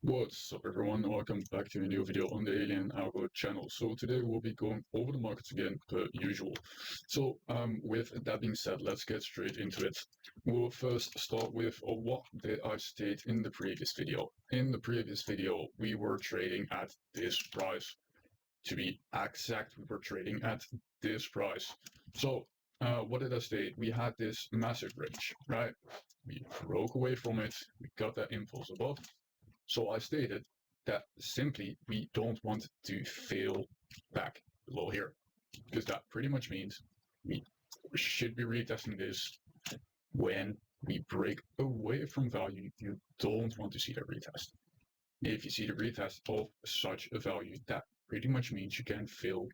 What's up everyone, welcome back to a new video on the Alien Algo channel. So today we'll be going over the markets again per usual. So with that being said, let's get straight into it. We'll first start with what did I state in the previous video. In the previous video we were trading at this price. To be exact, we were trading at this price. So what did I state? We had this massive range, right? We broke away from it, we got that impulse above. So I stated that simply we don't want to fail back below here, because that pretty much means we should be retesting this when we break away from value. You don't want to see that retest. If you see the retest of such a value, that pretty much means you can fill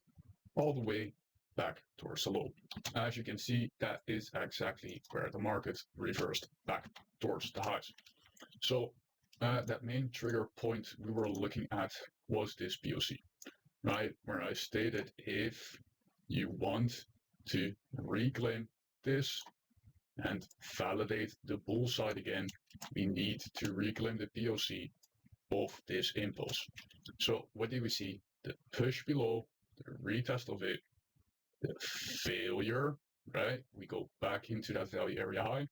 all the way back towards the low. As you can see, that is exactly where the market reversed back towards the highs. So that main trigger point we were looking at was this POC, right? Where I stated if you want to reclaim this and validate the bull side again, we need to reclaim the POC of this impulse. So what do we see? The push below, the retest of it, the failure, right? We go back into that value area high,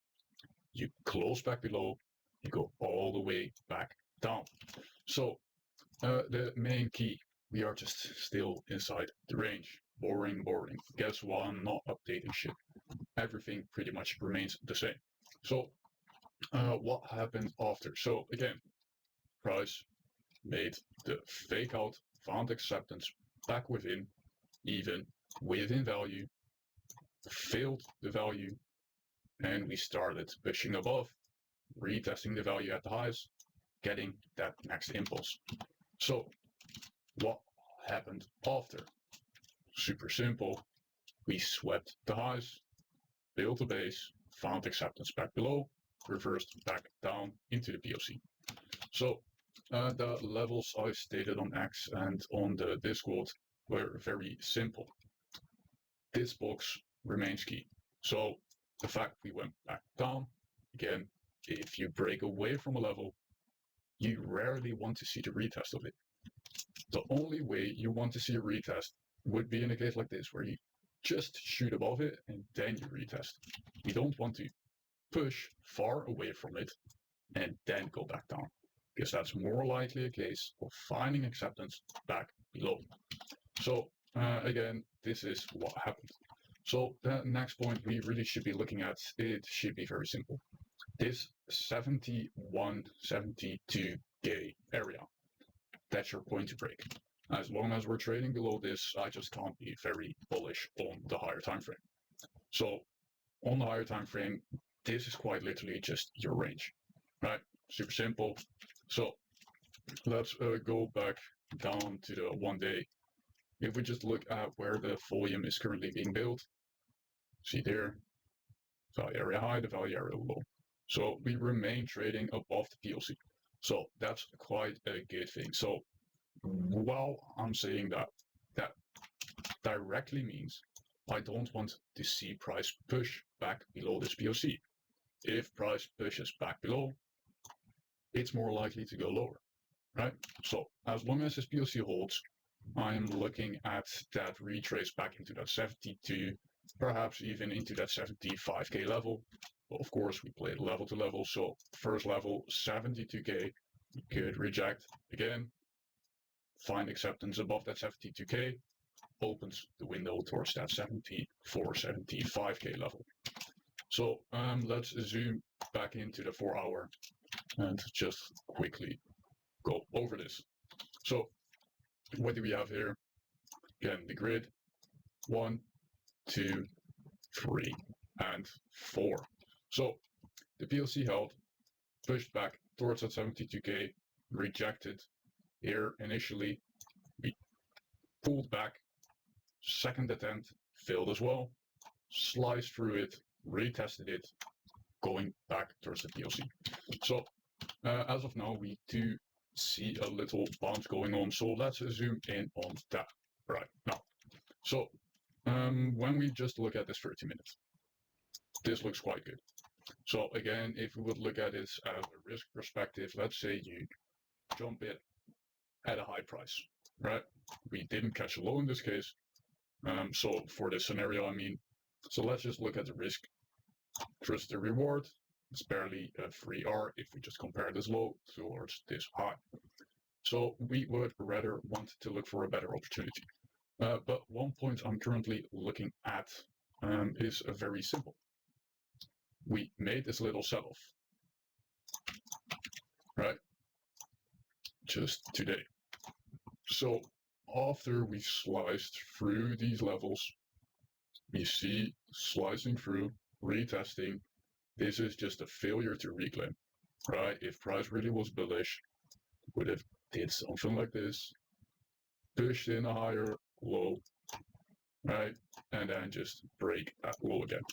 you close back below, you go all the way back down. So the main key, we are just still inside the range. Boring. Guess what? I'm not updating shit. Everything pretty much remains the same. So what happened after? So again, price made the fake out, found acceptance back within, even within value, failed the value, and we started pushing above, retesting the value at the highs, getting that next impulse. So what happened after? Super simple. We swept the highs, built a base, found acceptance back below, reversed back down into the POC. So the levels I stated on X and on the Discord were very simple. This box remains key. So the fact we went back down, again, if you break away from a level, you rarely want to see the retest of it. The only way you want to see a retest would be in a case like this, where you just shoot above it and then you retest. You don't want to push far away from it and then go back down, because that's more likely a case of finding acceptance back below. So again, this is what happened. So the next point we really should be looking at, it should be very simple. This 71, 72K area, that's your point to break. As long as we're trading below this, I just can't be very bullish on the higher time frame. So on the higher time frame, this is quite literally just your range, right? Super simple. So let's go back down to the 1 day. If we just look at where the volume is currently being built, see there, value area high, the value area low. So we remain trading above the POC. So that's quite a good thing. So while I'm saying that, that directly means I don't want to see price push back below this POC. If price pushes back below, it's more likely to go lower, right? So as long as this POC holds, I'm looking at that retrace back into that 72, perhaps even into that 75K level. But of course, we played level to level. So first level, 72K, we could reject again, find acceptance above that 72K, opens the window towards that 74, 75K level. So let's zoom back into the 4 hour and just quickly go over this. So what do we have here? Again, the grid, 1, 2, 3, and 4. So the PLC held, pushed back towards that 72K, rejected here initially, we pulled back, second attempt, failed as well, sliced through it, retested it, going back towards the PLC. So as of now, we do see a little bounce going on. So let's zoom in on that right now. So when we just look at this 30 minutes, this looks quite good. So again, if we would look at it as a risk perspective, let's say you jump in at a high price, right? We didn't catch a low in this case. So for this scenario, I mean, so let's just look at the risk versus the reward. It's barely a 3R if we just compare this low towards this high. So we would rather want to look for a better opportunity. But one point I'm currently looking at is very simple. We made this little sell-off, right? Just today. So after we sliced through these levels, we see slicing through, retesting. This is just a failure to reclaim, right? If price really was bullish, would have did something like this, pushed in a higher low, right? And then just break that low again,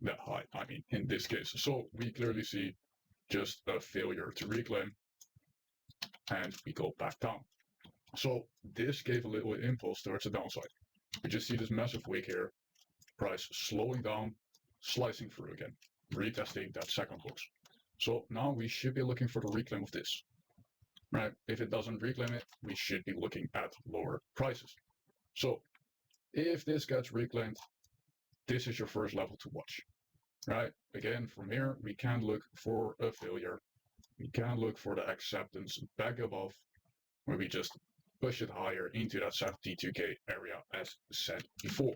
that high, I mean, in this case. So we clearly see just a failure to reclaim, and we go back down. So this gave a little impulse towards the downside. We just see this massive wick here, price slowing down, slicing through again, retesting that second box. So now we should be looking for the reclaim of this, right? If it doesn't reclaim it, we should be looking at lower prices. So if this gets reclaimed, this is your first level to watch, right? Again, from here, we can look for a failure. We can look for the acceptance back above, where we just push it higher into that 72K area as said before.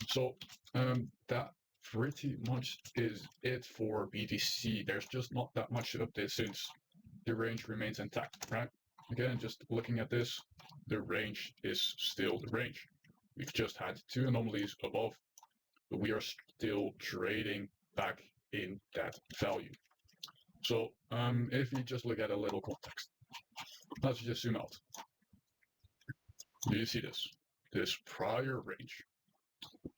So that pretty much is it for BTC. There's just not that much to update since the range remains intact, right? Again, just looking at this, the range is still the range. We've just had two anomalies above, but we are still trading back in that value. So if you just look at a little context, let's just zoom out. Do you see this? This prior range.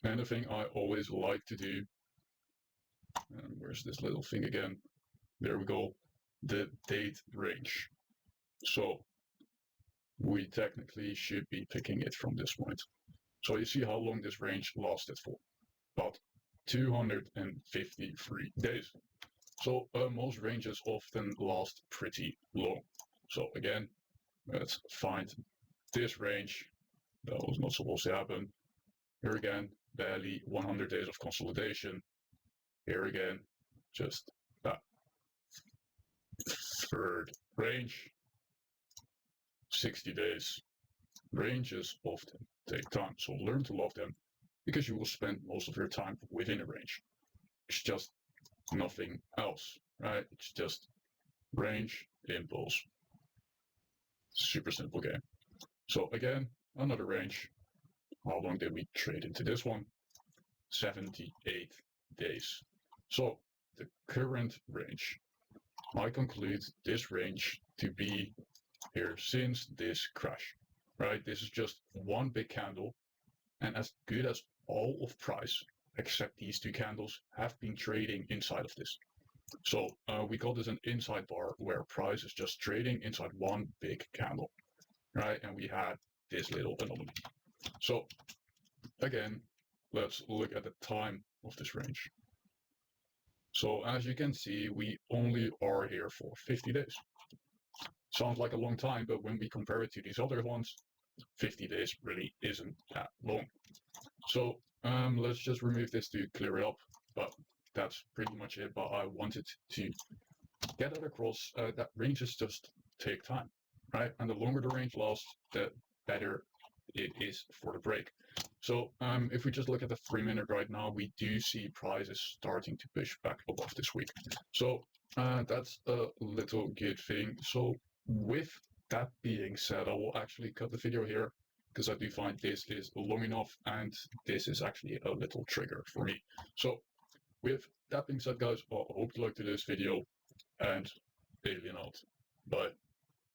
And the thing I always like to do, where's this little thing again? There we go, the date range. So we technically should be picking it from this point. So you see how long this range lasted for, about 253 days. So most ranges often last pretty long. So again, let's find this range. That was not supposed to happen. Here again, barely 100 days of consolidation. Here again, just that third range, 60 days. Ranges often take time, so learn to love them because you will spend most of your time within a range. It's just nothing else, right? It's just range, impulse. Super simple game. So again, another range. How long did we trade into this one? 78 days. So the current range, I conclude this range to be here since this crash, right? This is just one big candle, and as good as all of price, except these two candles, have been trading inside of this. So we call this an inside bar, where price is just trading inside one big candle, right? And we had this little anomaly. So again, let's look at the time of this range. So as you can see, we only are here for 50 days. Sounds like a long time, but when we compare it to these other ones, 50 days really isn't that long. So let's just remove this to clear it up, but that's pretty much it. But I wanted to get it across that ranges just take time, right? And the longer the range lasts, the better it is for the break. So if we just look at the 3-minute right now, we do see prices starting to push back above this week. So that's a little good thing. So with that being said, I will actually cut the video here because I do find this is long enough and this is actually a little trigger for me. So with that being said, guys, I hope you liked today's video and alien out. Bye.